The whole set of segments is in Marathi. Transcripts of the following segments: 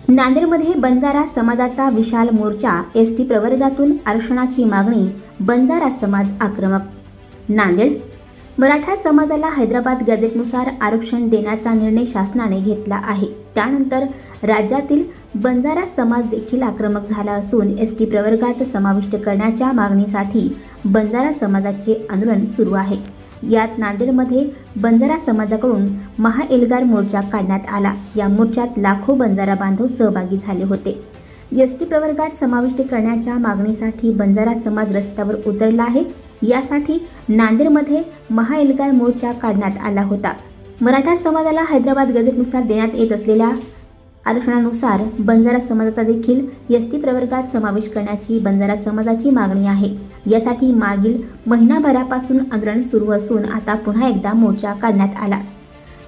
नांदेडमध्ये बंजारा समाजाचा विशाल मोर्चा, एसटी प्रवर्गातून आरक्षणाची मागणी, बंजारा समाज आक्रमक। नांदेड मराठा समाजाला हैदराबाद गॅझेटनुसार आरक्षण देण्याचा निर्णय शासनाने घेतला आहे। त्यानंतर राज्यातील बंजारा समाज देखील आक्रमक झाला असून एसटी प्रवर्गात समाविष्ट करण्याच्या मागणीसाठी बंजारा समाजाचे आंदोलन सुरू आहे। यात नांदेडमध्ये बंजारा समाजाकडून महाएल्गार मोर्चा काढण्यात आला। या मोर्चात लाखो बंजारा बांधव सहभागी झाले होते। एसटी प्रवर्गात समाविष्ट करण्याच्या मागणीसाठी बंजारा समाज रस्त्यावर उतरला आहे। यासाठी नांदेडमध्ये महाएल्गार मोर्चा काढण्यात आला होता। मराठा समाजाला हैदराबाद गॅझेटनुसार देण्यात येत असलेल्या आरक्षणानुसार बंजारा समाजाचा देखील एसटी प्रवर्गात समावेश करण्याची बंजारा समाजाची मागणी आहे। यासाठी मागील महिनाभरापासून आंदोलन सुरू असून आता पुन्हा एकदा मोर्चा काढण्यात आला।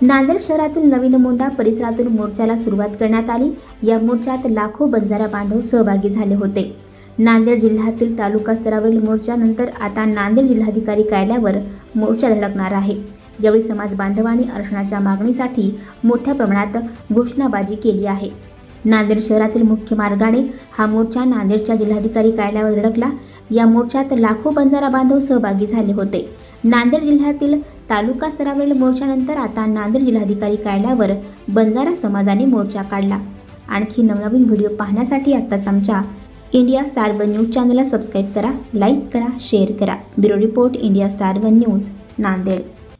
नांदेड शहरातील नवीन मोंढा परिसरातून मोर्चाला सुरुवात करण्यात आली। या मोर्चात लाखो बंजारा बांधव सहभागी झाले होते। नांदेड जिल्ह्यातील तालुका स्तरावरील मोर्चानंतर आता नांदेड जिल्हाधिकारी कार्यालयावर मोर्चा धडकणार आहे। यावेळी समाज बांधवांनी आरक्षणाच्या मागणीसाठी मोठ्या प्रमाणात घोषणाबाजी केली आहे। नांदेड शहरातील मुख्य मार्गाने हा मोर्चा नांदेडच्या जिल्हाधिकारी कार्यालयावर धडकला। या मोर्चात लाखो बंजारा बांधव सहभागी झाले होते। नांदेड जिल्ह्यातील तालुका स्तरावरील मोर्चानंतर आता नांदेड जिल्हाधिकारी कार्यालयावर बंजारा समाजाने मोर्चा काढला। आणखी नवनवीन व्हिडिओ पाहण्यासाठी आत्ताच आमच्या इंडिया स्टार वन न्यूज चॅनलला सबस्क्राईब करा, लाईक करा, शेअर करा। Bureau report, India star one news, Nanded.